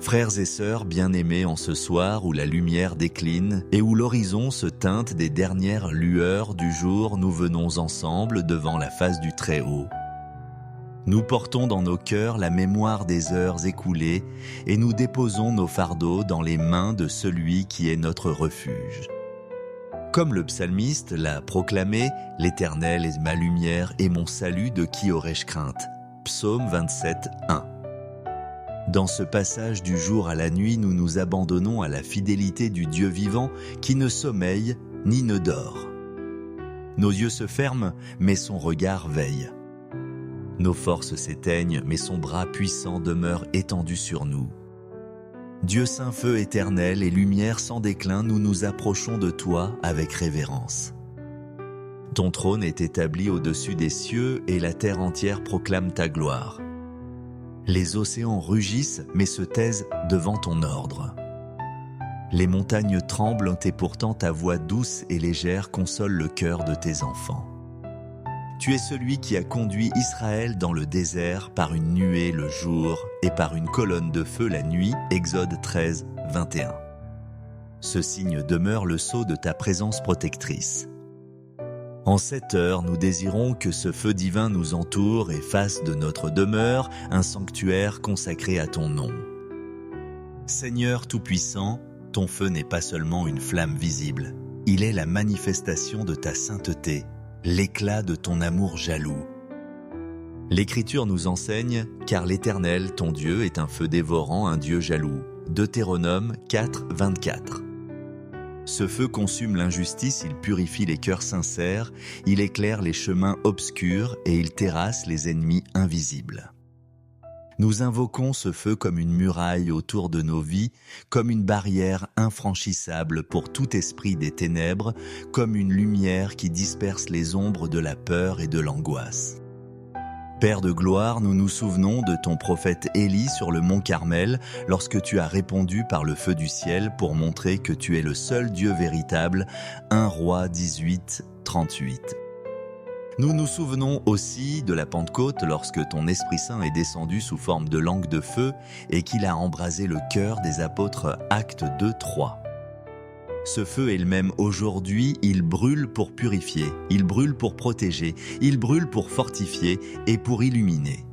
Frères et sœurs bien-aimés en ce soir où la lumière décline et où l'horizon se teinte des dernières lueurs du jour, nous venons ensemble devant la face du Très-Haut. Nous portons dans nos cœurs la mémoire des heures écoulées et nous déposons nos fardeaux dans les mains de celui qui est notre refuge. Comme le psalmiste l'a proclamé, « L'Éternel est ma lumière et mon salut, de qui aurais-je crainte ?» Psaume 27, 1. Dans ce passage du jour à la nuit, nous nous abandonnons à la fidélité du Dieu vivant qui ne sommeille ni ne dort. Nos yeux se ferment, mais son regard veille. Nos forces s'éteignent, mais son bras puissant demeure étendu sur nous. Dieu saint feu éternel et lumière sans déclin, nous nous approchons de toi avec révérence. Ton trône est établi au-dessus des cieux et la terre entière proclame ta gloire. Les océans rugissent mais se taisent devant ton ordre. Les montagnes tremblent et pourtant ta voix douce et légère console le cœur de tes enfants. Tu es celui qui a conduit Israël dans le désert par une nuée le jour et par une colonne de feu la nuit, Exode 13, 21. Ce signe demeure le sceau de ta présence protectrice. En cette heure, nous désirons que ce feu divin nous entoure et fasse de notre demeure un sanctuaire consacré à ton nom. Seigneur Tout-Puissant, ton feu n'est pas seulement une flamme visible, il est la manifestation de ta sainteté, l'éclat de ton amour jaloux. L'Écriture nous enseigne, car l'Éternel, ton Dieu, est un feu dévorant, un Dieu jaloux. Deutéronome 4, 24. Ce feu consume l'injustice, il purifie les cœurs sincères, il éclaire les chemins obscurs et il terrasse les ennemis invisibles. Nous invoquons ce feu comme une muraille autour de nos vies, comme une barrière infranchissable pour tout esprit des ténèbres, comme une lumière qui disperse les ombres de la peur et de l'angoisse. Père de gloire, nous nous souvenons de ton prophète Élie sur le mont Carmel lorsque tu as répondu par le feu du ciel pour montrer que tu es le seul Dieu véritable, 1 Roi 18, 38. Nous nous souvenons aussi de la Pentecôte lorsque ton Esprit Saint est descendu sous forme de langue de feu et qu'il a embrasé le cœur des apôtres, Actes 2, 3. Ce feu est le même aujourd'hui, il brûle pour purifier, il brûle pour protéger, il brûle pour fortifier et pour illuminer.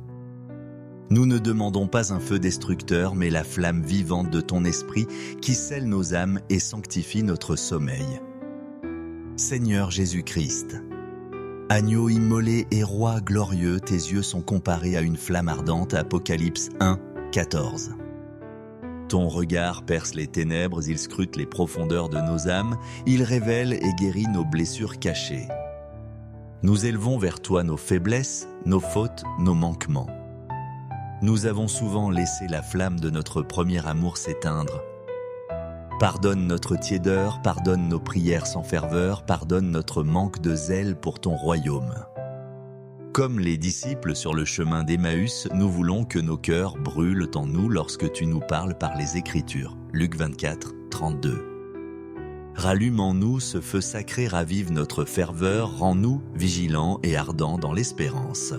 Nous ne demandons pas un feu destructeur, mais la flamme vivante de ton esprit qui scelle nos âmes et sanctifie notre sommeil. Seigneur Jésus-Christ, agneau immolé et roi glorieux, tes yeux sont comparés à une flamme ardente, Apocalypse 1, 14. Ton regard perce les ténèbres, il scrute les profondeurs de nos âmes, il révèle et guérit nos blessures cachées. Nous élevons vers toi nos faiblesses, nos fautes, nos manquements. Nous avons souvent laissé la flamme de notre premier amour s'éteindre. Pardonne notre tiédeur, pardonne nos prières sans ferveur, pardonne notre manque de zèle pour ton royaume. Comme les disciples sur le chemin d'Emmaüs, nous voulons que nos cœurs brûlent en nous lorsque tu nous parles par les Écritures. Luc 24, 32. Rallume en nous ce feu sacré, ravive notre ferveur, rends-nous vigilants et ardents dans l'espérance.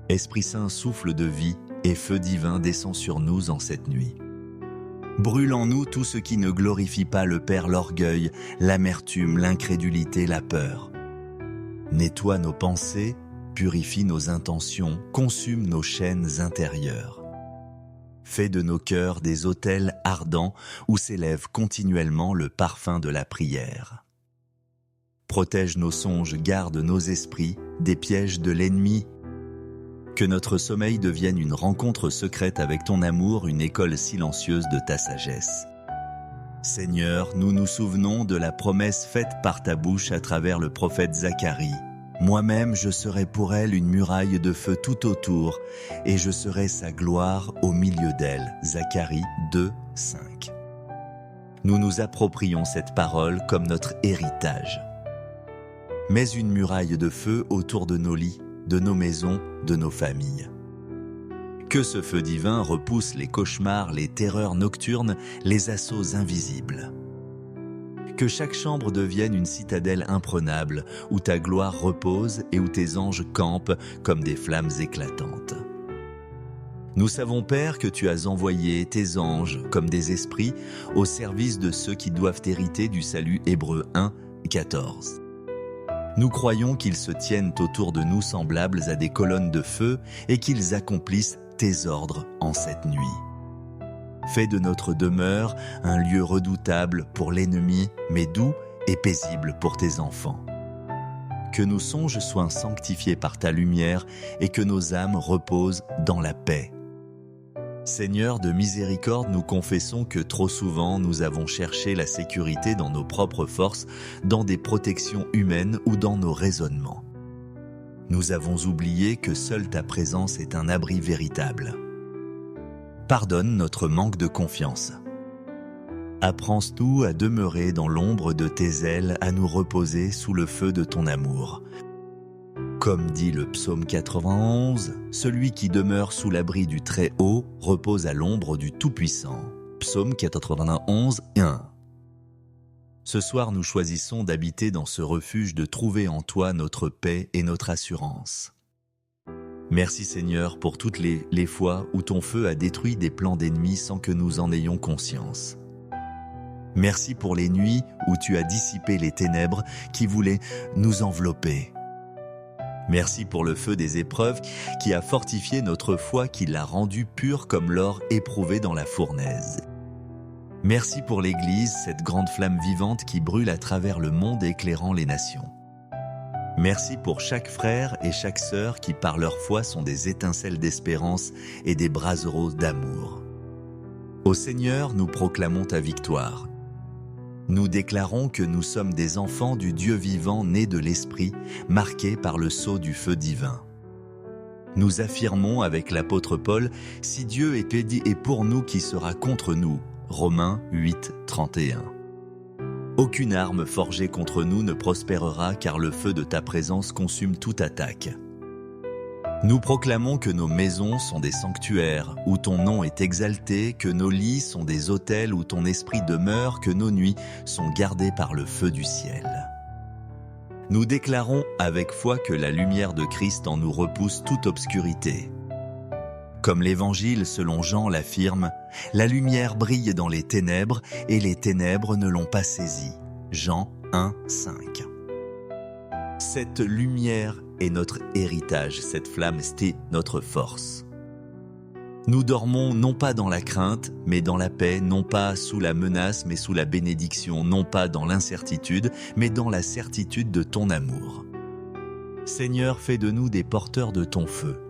Esprit Saint, souffle de vie et feu divin descend sur nous en cette nuit. Brûle en nous tout ce qui ne glorifie pas le Père, l'orgueil, l'amertume, l'incrédulité, la peur. Nettoie nos pensées, purifie nos intentions, consume nos chaînes intérieures. Fais de nos cœurs des autels ardents où s'élève continuellement le parfum de la prière. Protège nos songes, garde nos esprits des pièges de l'ennemi. Que notre sommeil devienne une rencontre secrète avec ton amour, une école silencieuse de ta sagesse. Seigneur, nous nous souvenons de la promesse faite par ta bouche à travers le prophète Zacharie. Moi-même, je serai pour elle une muraille de feu tout autour, et je serai sa gloire au milieu d'elle. Zacharie 2, 5. Nous nous approprions cette parole comme notre héritage. Mets une muraille de feu autour de nos lits, de nos maisons, de nos familles. Que ce feu divin repousse les cauchemars, les terreurs nocturnes, les assauts invisibles. Que chaque chambre devienne une citadelle imprenable, où ta gloire repose et où tes anges campent comme des flammes éclatantes. Nous savons, Père, que tu as envoyé tes anges comme des esprits au service de ceux qui doivent hériter du salut. Hébreux 1, 14. Nous croyons qu'ils se tiennent autour de nous semblables à des colonnes de feu et qu'ils accomplissent tes ordres en cette nuit. Fais de notre demeure un lieu redoutable pour l'ennemi, mais doux et paisible pour tes enfants. Que nos songes soient sanctifiés par ta lumière et que nos âmes reposent dans la paix. Seigneur de miséricorde, nous confessons que trop souvent nous avons cherché la sécurité dans nos propres forces, dans des protections humaines ou dans nos raisonnements. Nous avons oublié que seule ta présence est un abri véritable. Pardonne notre manque de confiance. Apprends-nous à demeurer dans l'ombre de tes ailes, à nous reposer sous le feu de ton amour. Comme dit le psaume 91, celui qui demeure sous l'abri du Très-Haut repose à l'ombre du Tout-Puissant. Psaume 91, 1. Ce soir, nous choisissons d'habiter dans ce refuge, de trouver en toi notre paix et notre assurance. Merci Seigneur pour toutes les fois où ton feu a détruit des plans d'ennemis sans que nous en ayons conscience. Merci pour les nuits où tu as dissipé les ténèbres qui voulaient nous envelopper. Merci pour le feu des épreuves qui a fortifié notre foi, qui l'a rendue pure comme l'or éprouvé dans la fournaise. Merci pour l'Église, cette grande flamme vivante qui brûle à travers le monde éclairant les nations. Merci pour chaque frère et chaque sœur qui par leur foi sont des étincelles d'espérance et des braseros d'amour. Ô Seigneur, nous proclamons ta victoire. Nous déclarons que nous sommes des enfants du Dieu vivant nés de l'Esprit, marqués par le sceau du feu divin. Nous affirmons avec l'apôtre Paul, « Si Dieu est pour nous, qui sera contre nous ?» Romains 8, 31. Aucune arme forgée contre nous ne prospérera, car le feu de ta présence consume toute attaque. Nous proclamons que nos maisons sont des sanctuaires où ton nom est exalté, que nos lits sont des autels où ton esprit demeure, que nos nuits sont gardées par le feu du ciel. Nous déclarons avec foi que la lumière de Christ en nous repousse toute obscurité. Comme l'Évangile selon Jean l'affirme, la lumière brille dans les ténèbres et les ténèbres ne l'ont pas saisie. Jean 1, 5. Cette lumière est notre héritage, cette flamme, c'est notre force. Nous dormons non pas dans la crainte, mais dans la paix, non pas sous la menace, mais sous la bénédiction, non pas dans l'incertitude, mais dans la certitude de ton amour. Seigneur, fais de nous des porteurs de ton feu.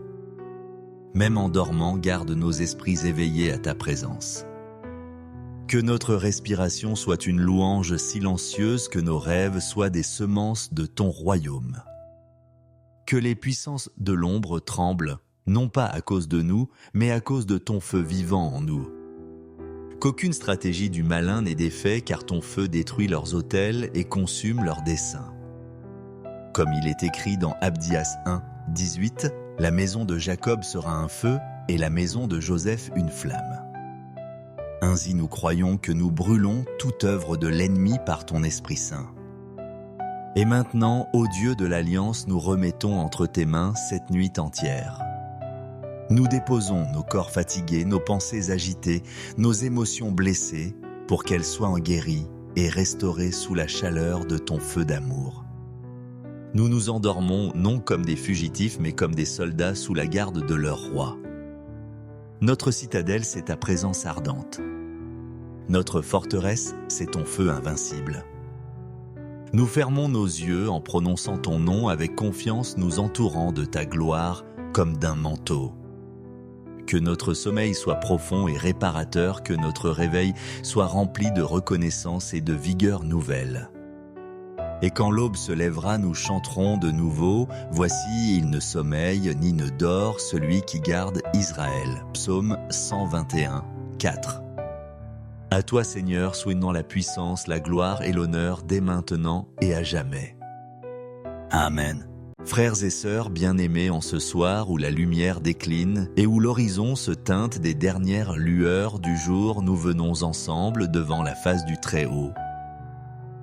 Même en dormant, garde nos esprits éveillés à ta présence. Que notre respiration soit une louange silencieuse, que nos rêves soient des semences de ton royaume. Que les puissances de l'ombre tremblent, non pas à cause de nous, mais à cause de ton feu vivant en nous. Qu'aucune stratégie du malin n'ait d'effet, car ton feu détruit leurs autels et consume leurs desseins. Comme il est écrit dans Abdias 1, 18, la maison de Jacob sera un feu et la maison de Joseph une flamme. Ainsi nous croyons que nous brûlons toute œuvre de l'ennemi par ton Esprit Saint. Et maintenant, ô Dieu de l'Alliance, nous remettons entre tes mains cette nuit entière. Nous déposons nos corps fatigués, nos pensées agitées, nos émotions blessées, pour qu'elles soient guéries et restaurées sous la chaleur de ton feu d'amour. Nous nous endormons non comme des fugitifs, mais comme des soldats sous la garde de leur roi. Notre citadelle, c'est ta présence ardente. Notre forteresse, c'est ton feu invincible. Nous fermons nos yeux en prononçant ton nom avec confiance, nous entourant de ta gloire comme d'un manteau. Que notre sommeil soit profond et réparateur, que notre réveil soit rempli de reconnaissance et de vigueur nouvelle. Et quand l'aube se lèvera, nous chanterons de nouveau « Voici, il ne sommeille ni ne dort, celui qui garde Israël » Psaume 121, 4. À toi, Seigneur, souhaitons la puissance, la gloire et l'honneur dès maintenant et à jamais. Amen. Frères et sœurs bien-aimés, en ce soir où la lumière décline et où l'horizon se teinte des dernières lueurs du jour, nous venons ensemble devant la face du Très-Haut.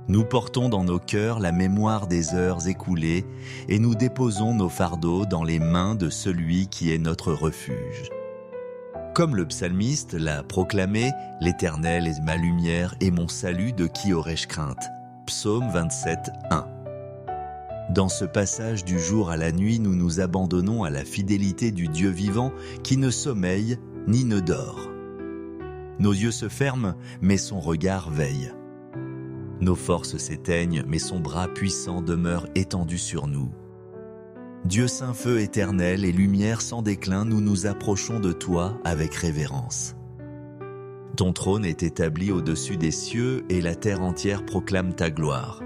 Nous portons dans nos cœurs la mémoire des heures écoulées et nous déposons nos fardeaux dans les mains de celui qui est notre refuge. Comme le psalmiste l'a proclamé, « L'Éternel est ma lumière et mon salut, de qui aurais-je crainte ?» Psaume 27, 1. Dans ce passage du jour à la nuit, nous nous abandonnons à la fidélité du Dieu vivant qui ne sommeille ni ne dort. Nos yeux se ferment, mais son regard veille. Nos forces s'éteignent, mais son bras puissant demeure étendu sur nous. Dieu saint feu éternel et lumière sans déclin, nous nous approchons de toi avec révérence. Ton trône est établi au-dessus des cieux et la terre entière proclame ta gloire.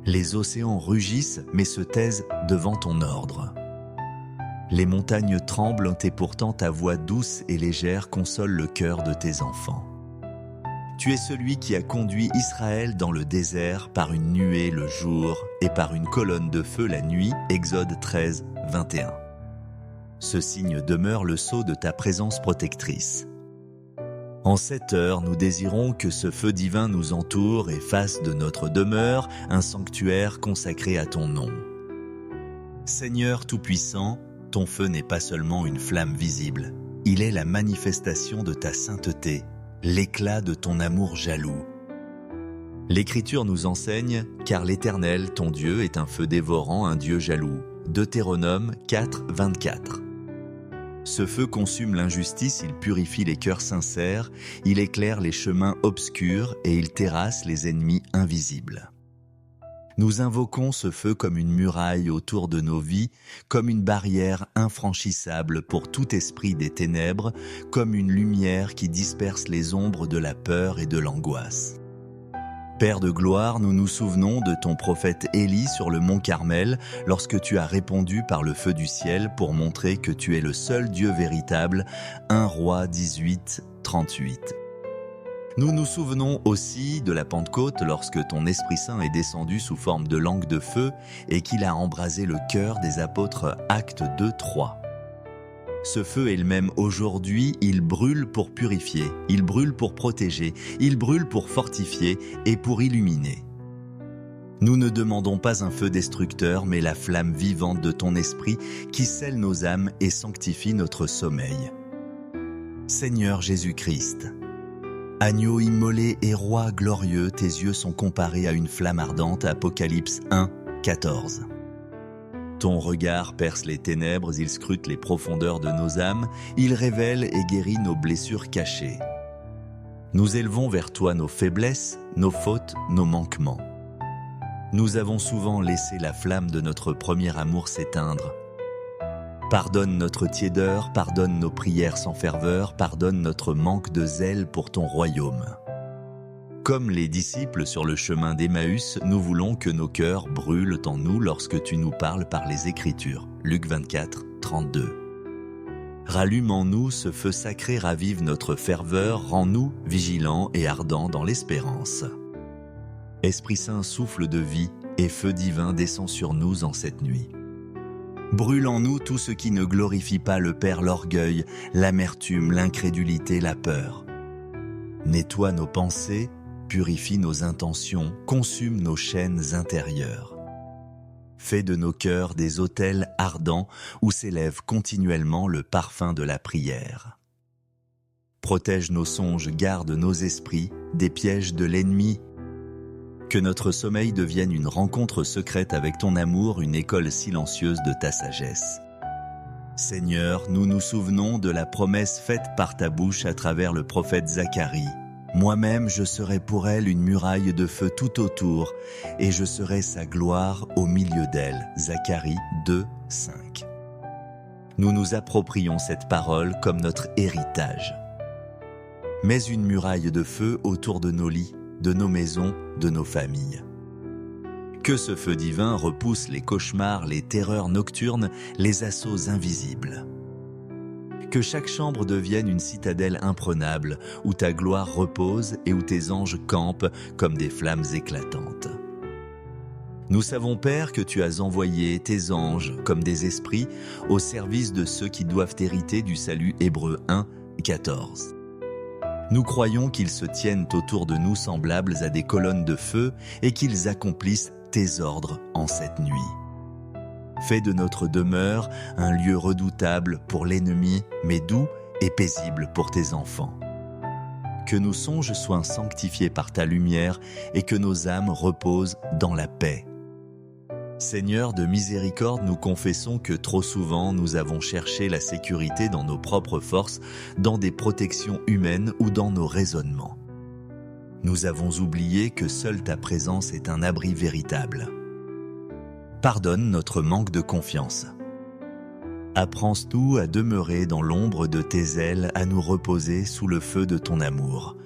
Les océans rugissent mais se taisent devant ton ordre. Les montagnes tremblent et pourtant ta voix douce et légère console le cœur de tes enfants. Tu es celui qui a conduit Israël dans le désert par une nuée le jour et par une colonne de feu la nuit, Exode 13, 21. Ce signe demeure le sceau de ta présence protectrice. En cette heure, nous désirons que ce feu divin nous entoure et fasse de notre demeure un sanctuaire consacré à ton nom. Seigneur Tout-Puissant, ton feu n'est pas seulement une flamme visible, il est la manifestation de ta sainteté, l'éclat de ton amour jaloux. L'Écriture nous enseigne, car l'Éternel, ton Dieu, est un feu dévorant, un Dieu jaloux. Deutéronome 4, 24. Ce feu consume l'injustice, il purifie les cœurs sincères, il éclaire les chemins obscurs et il terrasse les ennemis invisibles. Nous invoquons ce feu comme une muraille autour de nos vies, comme une barrière infranchissable pour tout esprit des ténèbres, comme une lumière qui disperse les ombres de la peur et de l'angoisse. Père de gloire, nous nous souvenons de ton prophète Élie sur le mont Carmel, lorsque tu as répondu par le feu du ciel pour montrer que tu es le seul Dieu véritable, 1 Roi 18, 38. Nous nous souvenons aussi de la Pentecôte lorsque ton Esprit Saint est descendu sous forme de langue de feu et qu'il a embrasé le cœur des apôtres, Actes 2, 3. Ce feu est le même aujourd'hui, il brûle pour purifier, il brûle pour protéger, il brûle pour fortifier et pour illuminer. Nous ne demandons pas un feu destructeur, mais la flamme vivante de ton esprit qui scelle nos âmes et sanctifie notre sommeil. Seigneur Jésus-Christ, agneau immolé et roi glorieux, tes yeux sont comparés à une flamme ardente, Apocalypse 1, 14. Ton regard perce les ténèbres, il scrute les profondeurs de nos âmes, il révèle et guérit nos blessures cachées. Nous élevons vers toi nos faiblesses, nos fautes, nos manquements. Nous avons souvent laissé la flamme de notre premier amour s'éteindre. Pardonne notre tiédeur, pardonne nos prières sans ferveur, pardonne notre manque de zèle pour ton royaume. Comme les disciples sur le chemin d'Emmaüs, nous voulons que nos cœurs brûlent en nous lorsque tu nous parles par les Écritures. Luc 24, 32. Rallume en nous ce feu sacré, ravive notre ferveur, rends-nous vigilants et ardents dans l'espérance. Esprit Saint, souffle de vie et feu divin descend sur nous en cette nuit. Brûle en nous tout ce qui ne glorifie pas le Père, l'orgueil, l'amertume, l'incrédulité, la peur. Nettoie nos pensées, purifie nos intentions, consume nos chaînes intérieures. Fais de nos cœurs des autels ardents où s'élève continuellement le parfum de la prière. Protège nos songes, garde nos esprits des pièges de l'ennemi. Que notre sommeil devienne une rencontre secrète avec ton amour, une école silencieuse de ta sagesse. Seigneur, nous nous souvenons de la promesse faite par ta bouche à travers le prophète Zacharie. Moi-même, je serai pour elle une muraille de feu tout autour, et je serai sa gloire au milieu d'elle. Zacharie 2, 5. Nous nous approprions cette parole comme notre héritage. Mets une muraille de feu autour de nos lits, de nos maisons, de nos familles. Que ce feu divin repousse les cauchemars, les terreurs nocturnes, les assauts invisibles. Que chaque chambre devienne une citadelle imprenable, où ta gloire repose et où tes anges campent comme des flammes éclatantes. Nous savons, Père, que tu as envoyé tes anges comme des esprits au service de ceux qui doivent hériter du salut. Hébreux 1, 14. Nous croyons qu'ils se tiennent autour de nous semblables à des colonnes de feu et qu'ils accomplissent tes ordres en cette nuit. Fais de notre demeure un lieu redoutable pour l'ennemi, mais doux et paisible pour tes enfants. Que nos songes soient sanctifiés par ta lumière et que nos âmes reposent dans la paix. Seigneur de miséricorde, nous confessons que trop souvent nous avons cherché la sécurité dans nos propres forces, dans des protections humaines ou dans nos raisonnements. Nous avons oublié que seule ta présence est un abri véritable. Pardonne notre manque de confiance. Apprends-nous à demeurer dans l'ombre de tes ailes, à nous reposer sous le feu de ton amour.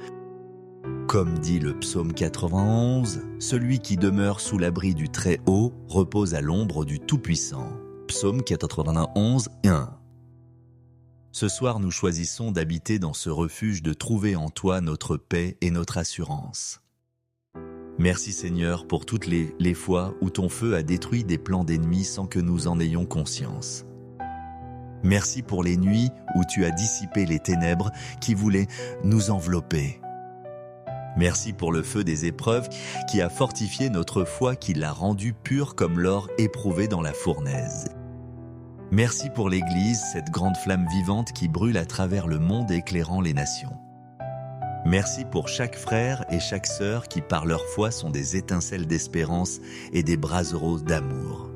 Comme dit le psaume 91, celui qui demeure sous l'abri du Très-Haut repose à l'ombre du Tout-Puissant. Psaume 91, 1. Ce soir, nous choisissons d'habiter dans ce refuge, de trouver en toi notre paix et notre assurance. Merci Seigneur pour toutes les fois où ton feu a détruit des plans d'ennemis sans que nous en ayons conscience. Merci pour les nuits où tu as dissipé les ténèbres qui voulaient nous envelopper. Merci pour le feu des épreuves qui a fortifié notre foi, qui l'a rendue pure comme l'or éprouvé dans la fournaise. Merci pour l'Église, cette grande flamme vivante qui brûle à travers le monde éclairant les nations. Merci pour chaque frère et chaque sœur qui par leur foi sont des étincelles d'espérance et des brassereaux d'amour.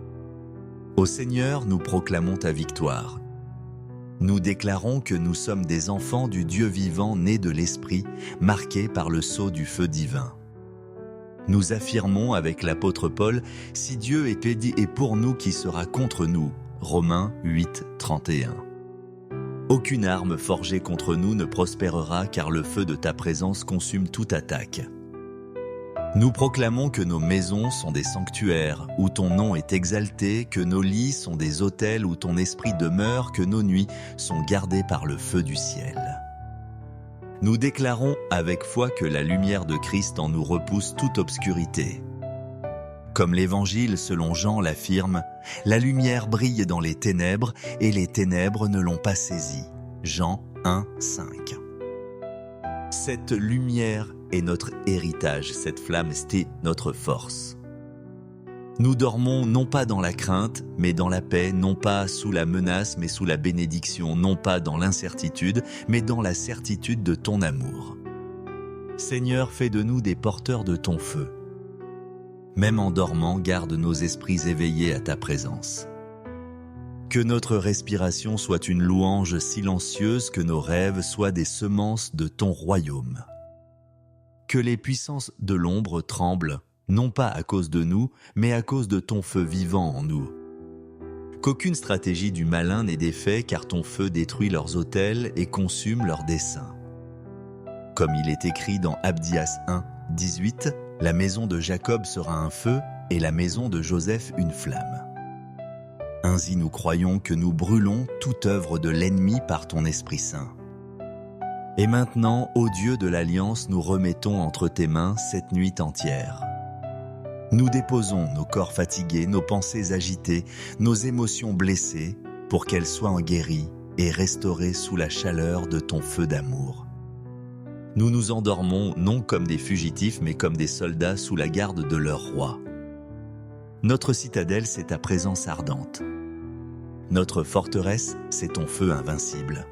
Ô Seigneur, nous proclamons ta victoire. Nous déclarons que nous sommes des enfants du Dieu vivant nés de l'Esprit, marqués par le sceau du feu divin. Nous affirmons avec l'apôtre Paul, « Si Dieu est pour nous, qui sera contre nous ?» Romains 8, 31. Aucune arme forgée contre nous ne prospérera, car le feu de ta présence consume toute attaque. Nous proclamons que nos maisons sont des sanctuaires où ton nom est exalté, que nos lits sont des autels où ton esprit demeure, que nos nuits sont gardées par le feu du ciel. Nous déclarons avec foi que la lumière de Christ en nous repousse toute obscurité. Comme l'Évangile selon Jean l'affirme, la lumière brille dans les ténèbres et les ténèbres ne l'ont pas saisie. Jean 1, 5. Cette lumière est notre héritage, cette flamme, c'est notre force. Nous dormons non pas dans la crainte, mais dans la paix, non pas sous la menace, mais sous la bénédiction, non pas dans l'incertitude, mais dans la certitude de ton amour. Seigneur, fais de nous des porteurs de ton feu. Même en dormant, garde nos esprits éveillés à ta présence. Que notre respiration soit une louange silencieuse, que nos rêves soient des semences de ton royaume. Que les puissances de l'ombre tremblent, non pas à cause de nous, mais à cause de ton feu vivant en nous. Qu'aucune stratégie du malin n'ait d'effet, car ton feu détruit leurs autels et consume leurs desseins. Comme il est écrit dans Abdias 1, 18, la maison de Jacob sera un feu et la maison de Joseph une flamme. Ainsi nous croyons que nous brûlons toute œuvre de l'ennemi par ton Esprit Saint. Et maintenant, ô Dieu de l'Alliance, nous remettons entre tes mains cette nuit entière. Nous déposons nos corps fatigués, nos pensées agitées, nos émotions blessées, pour qu'elles soient guéries et restaurées sous la chaleur de ton feu d'amour. Nous nous endormons non comme des fugitifs, mais comme des soldats sous la garde de leur roi. Notre citadelle, c'est ta présence ardente. Notre forteresse, c'est ton feu invincible.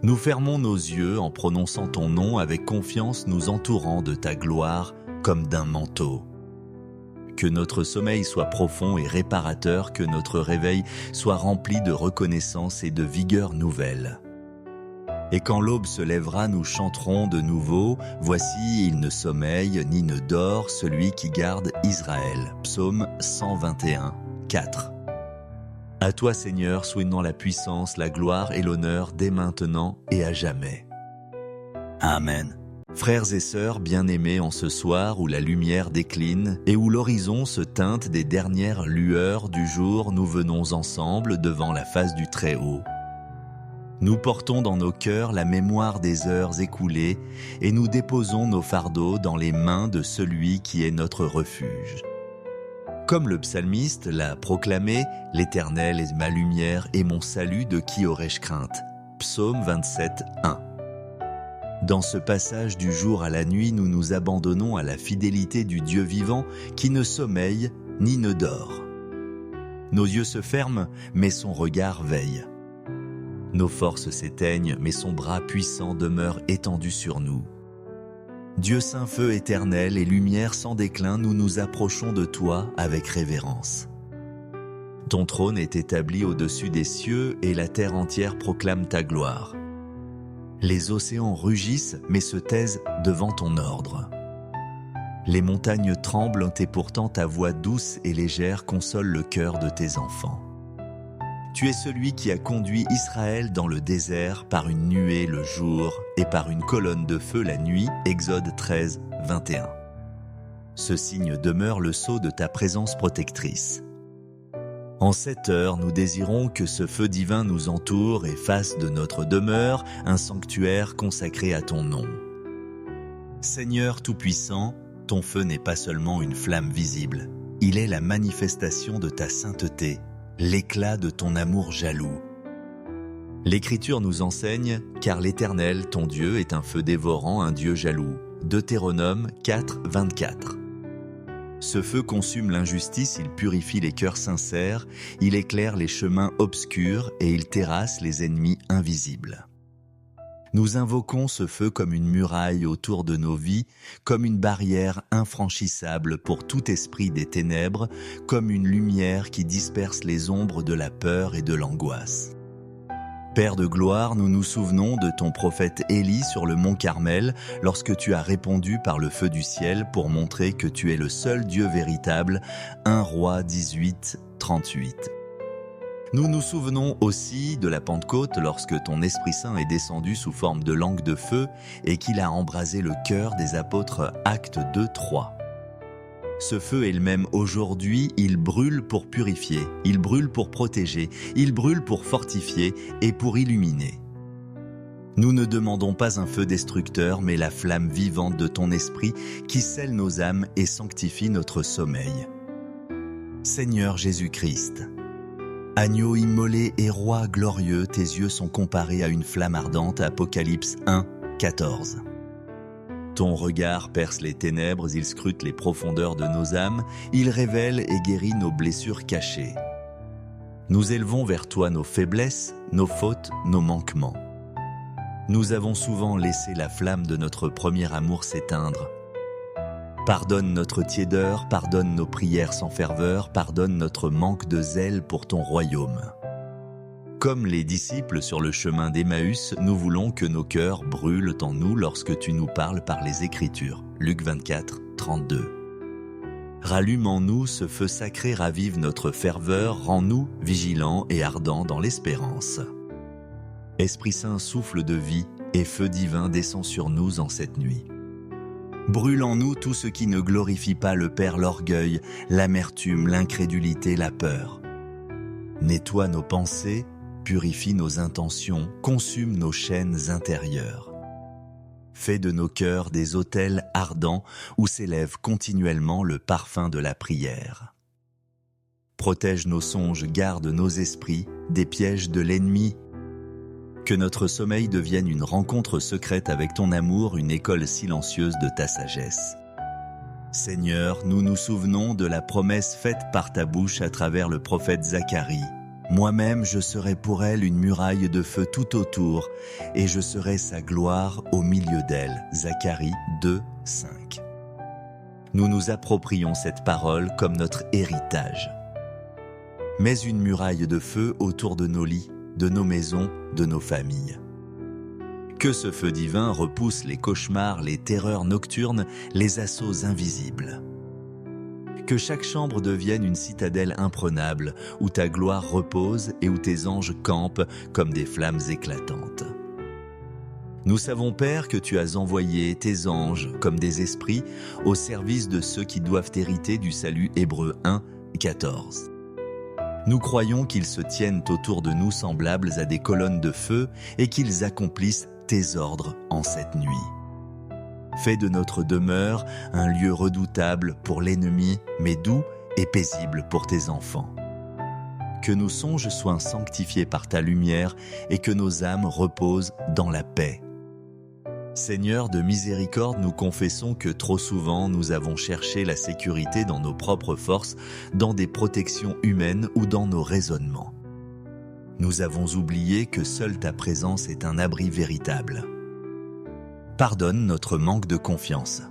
Nous fermons nos yeux en prononçant ton nom avec confiance, nous entourant de ta gloire comme d'un manteau. Que notre sommeil soit profond et réparateur, que notre réveil soit rempli de reconnaissance et de vigueur nouvelle. Et quand l'aube se lèvera, nous chanterons de nouveau « Voici, il ne sommeille ni ne dort, celui qui garde Israël » Psaume 121, 4. À toi, Seigneur, souhaitons la puissance, la gloire et l'honneur dès maintenant et à jamais. Amen. Frères et sœurs bien-aimés, en ce soir où la lumière décline et où l'horizon se teinte des dernières lueurs du jour, nous venons ensemble devant la face du Très-Haut. Nous portons dans nos cœurs la mémoire des heures écoulées et nous déposons nos fardeaux dans les mains de celui qui est notre refuge. Comme le psalmiste l'a proclamé, « L'Éternel est ma lumière et mon salut, de qui aurais-je crainte » Psaume 27, 1. Dans ce passage du jour à la nuit, nous nous abandonnons à la fidélité du Dieu vivant qui ne sommeille ni ne dort. Nos yeux se ferment, mais son regard veille. Nos forces s'éteignent, mais son bras puissant demeure étendu sur nous. Dieu saint feu éternel et lumière sans déclin, nous nous approchons de toi avec révérence. Ton trône est établi au-dessus des cieux et la terre entière proclame ta gloire. Les océans rugissent mais se taisent devant ton ordre. Les montagnes tremblent et pourtant ta voix douce et légère console le cœur de tes enfants. Tu es celui qui a conduit Israël dans le désert par une nuée le jour et par une colonne de feu la nuit, Exode 13, 21. Ce signe demeure le sceau de ta présence protectrice. En cette heure, nous désirons que ce feu divin nous entoure et fasse de notre demeure un sanctuaire consacré à ton nom. Seigneur Tout-Puissant, ton feu n'est pas seulement une flamme visible, il est la manifestation de ta sainteté, l'éclat de ton amour jaloux. L'Écriture nous enseigne, car l'Éternel, ton Dieu, est un feu dévorant, un Dieu jaloux. Deutéronome 4, 24. Ce feu consume l'injustice, il purifie les cœurs sincères, il éclaire les chemins obscurs et il terrasse les ennemis invisibles. Nous invoquons ce feu comme une muraille autour de nos vies, comme une barrière infranchissable pour tout esprit des ténèbres, comme une lumière qui disperse les ombres de la peur et de l'angoisse. Père de gloire, nous nous souvenons de ton prophète Élie sur le mont Carmel lorsque tu as répondu par le feu du ciel pour montrer que tu es le seul Dieu véritable, 1 Roi 18, 38. Nous nous souvenons aussi de la Pentecôte lorsque ton Esprit Saint est descendu sous forme de langue de feu et qu'il a embrasé le cœur des apôtres, Actes 2, 3. Ce feu est le même aujourd'hui, il brûle pour purifier, il brûle pour protéger, il brûle pour fortifier et pour illuminer. Nous ne demandons pas un feu destructeur, mais la flamme vivante de ton esprit qui scelle nos âmes et sanctifie notre sommeil. Seigneur Jésus-Christ, agneau immolé et roi glorieux, tes yeux sont comparés à une flamme ardente, Apocalypse 1, 14. Ton regard perce les ténèbres, il scrute les profondeurs de nos âmes, il révèle et guérit nos blessures cachées. Nous élevons vers toi nos faiblesses, nos fautes, nos manquements. Nous avons souvent laissé la flamme de notre premier amour s'éteindre. Pardonne notre tiédeur, pardonne nos prières sans ferveur, pardonne notre manque de zèle pour ton royaume. Comme les disciples sur le chemin d'Emmaüs, nous voulons que nos cœurs brûlent en nous lorsque tu nous parles par les Écritures. Luc 24, 32. Rallume en nous ce feu sacré, ravive notre ferveur, rends-nous vigilants et ardents dans l'espérance. Esprit Saint, souffle de vie et feu divin descend sur nous en cette nuit. Brûle en nous tout ce qui ne glorifie pas le Père, l'orgueil, l'amertume, l'incrédulité, la peur. Nettoie nos pensées, purifie nos intentions, consume nos chaînes intérieures. Fais de nos cœurs des autels ardents où s'élève continuellement le parfum de la prière. Protège nos songes, garde nos esprits des pièges de l'ennemi. Que notre sommeil devienne une rencontre secrète avec ton amour, une école silencieuse de ta sagesse. Seigneur, nous nous souvenons de la promesse faite par ta bouche à travers le prophète Zacharie. Moi-même, je serai pour elle une muraille de feu tout autour, et je serai sa gloire au milieu d'elle. Zacharie 2, 5. Nous nous approprions cette parole comme notre héritage. Mets une muraille de feu autour de nos lits, de nos maisons, de nos familles. Que ce feu divin repousse les cauchemars, les terreurs nocturnes, les assauts invisibles. Que chaque chambre devienne une citadelle imprenable, où ta gloire repose et où tes anges campent comme des flammes éclatantes. Nous savons, Père, que tu as envoyé tes anges comme des esprits au service de ceux qui doivent hériter du salut. Hébreux 1, 14. Nous croyons qu'ils se tiennent autour de nous semblables à des colonnes de feu et qu'ils accomplissent tes ordres en cette nuit. Fais de notre demeure un lieu redoutable pour l'ennemi, mais doux et paisible pour tes enfants. Que nos songes soient sanctifiés par ta lumière et que nos âmes reposent dans la paix. Seigneur de miséricorde, nous confessons que trop souvent nous avons cherché la sécurité dans nos propres forces, dans des protections humaines ou dans nos raisonnements. Nous avons oublié que seule ta présence est un abri véritable. Pardonne notre manque de confiance.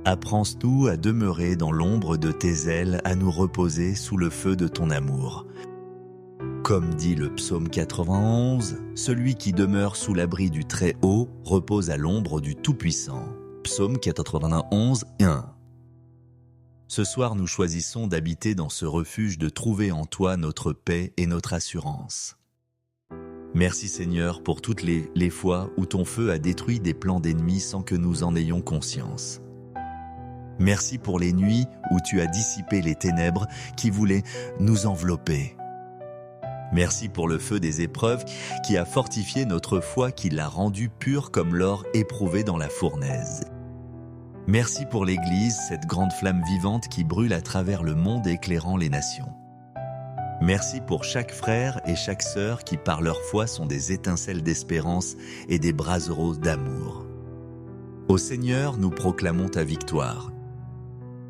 Apprends-nous à demeurer dans l'ombre de tes ailes, à nous reposer sous le feu de ton amour. Comme dit le psaume 91, celui qui demeure sous l'abri du Très-Haut repose à l'ombre du Tout-Puissant. Psaume 91, 1. Ce soir, nous choisissons d'habiter dans ce refuge, de trouver en toi notre paix et notre assurance. Merci Seigneur pour toutes les fois où ton feu a détruit des plans d'ennemis sans que nous en ayons conscience. Merci pour les nuits où tu as dissipé les ténèbres qui voulaient nous envelopper. Merci pour le feu des épreuves qui a fortifié notre foi, qui l'a rendue pure comme l'or éprouvé dans la fournaise. Merci pour l'Église, cette grande flamme vivante qui brûle à travers le monde éclairant les nations. Merci pour chaque frère et chaque sœur qui par leur foi sont des étincelles d'espérance et des braiseaux d'amour. Ô Seigneur, nous proclamons ta victoire.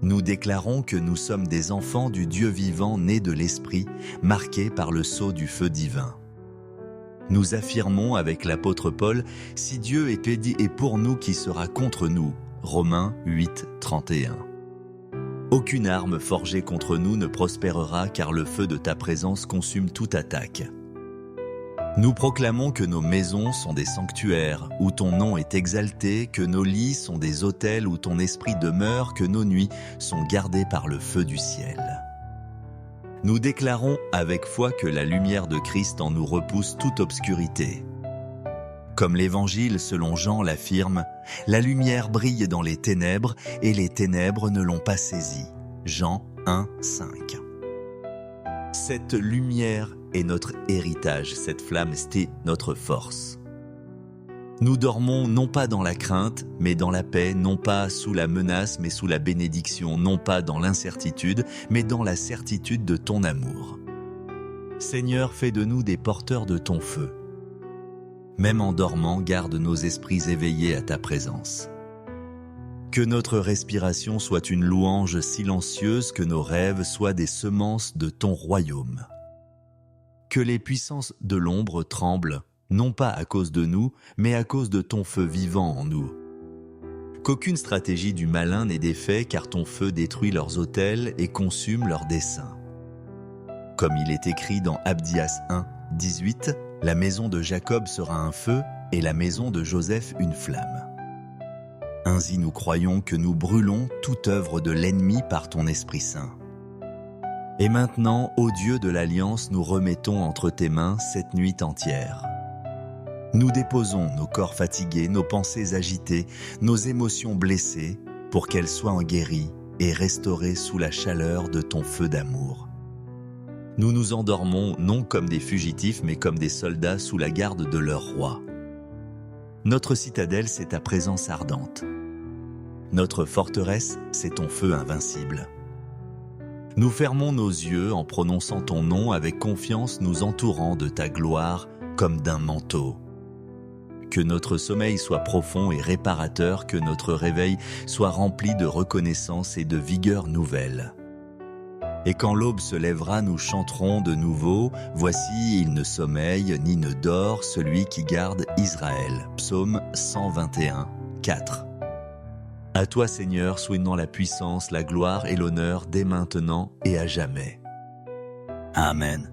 Nous déclarons que nous sommes des enfants du Dieu vivant nés de l'Esprit, marqués par le sceau du feu divin. Nous affirmons avec l'apôtre Paul, « Si Dieu est pour nous, qui sera contre nous ?» Romains 8, 31. Aucune arme forgée contre nous ne prospérera, car le feu de ta présence consume toute attaque. Nous proclamons que nos maisons sont des sanctuaires où ton nom est exalté, que nos lits sont des autels où ton esprit demeure, que nos nuits sont gardées par le feu du ciel. Nous déclarons avec foi que la lumière de Christ en nous repousse toute obscurité. Comme l'Évangile selon Jean l'affirme, la lumière brille dans les ténèbres et les ténèbres ne l'ont pas saisie. Jean 1, 5. Cette lumière est notre héritage, cette flamme, c'est notre force. Nous dormons non pas dans la crainte, mais dans la paix, non pas sous la menace, mais sous la bénédiction, non pas dans l'incertitude, mais dans la certitude de ton amour. Seigneur, fais de nous des porteurs de ton feu. Même en dormant, garde nos esprits éveillés à ta présence. Que notre respiration soit une louange silencieuse, que nos rêves soient des semences de ton royaume. Que les puissances de l'ombre tremblent, non pas à cause de nous, mais à cause de ton feu vivant en nous. Qu'aucune stratégie du malin n'ait d'effet, car ton feu détruit leurs autels et consume leurs desseins. Comme il est écrit dans Abdias 1, 18, la maison de Jacob sera un feu et la maison de Joseph une flamme. Ainsi nous croyons que nous brûlons toute œuvre de l'ennemi par ton Esprit Saint. Et maintenant, ô Dieu de l'Alliance, nous remettons entre tes mains cette nuit entière. Nous déposons nos corps fatigués, nos pensées agitées, nos émotions blessées, pour qu'elles soient guéries et restaurées sous la chaleur de ton feu d'amour. Nous nous endormons non comme des fugitifs, mais comme des soldats sous la garde de leur roi. Notre citadelle, c'est ta présence ardente. Notre forteresse, c'est ton feu invincible. Nous fermons nos yeux en prononçant ton nom avec confiance, nous entourant de ta gloire comme d'un manteau. Que notre sommeil soit profond et réparateur, que notre réveil soit rempli de reconnaissance et de vigueur nouvelle. Et quand l'aube se lèvera, nous chanterons de nouveau « Voici, il ne sommeille ni ne dort, celui qui garde Israël » Psaume 121, 4. À toi Seigneur, souhaitons la puissance, la gloire et l'honneur dès maintenant et à jamais. Amen.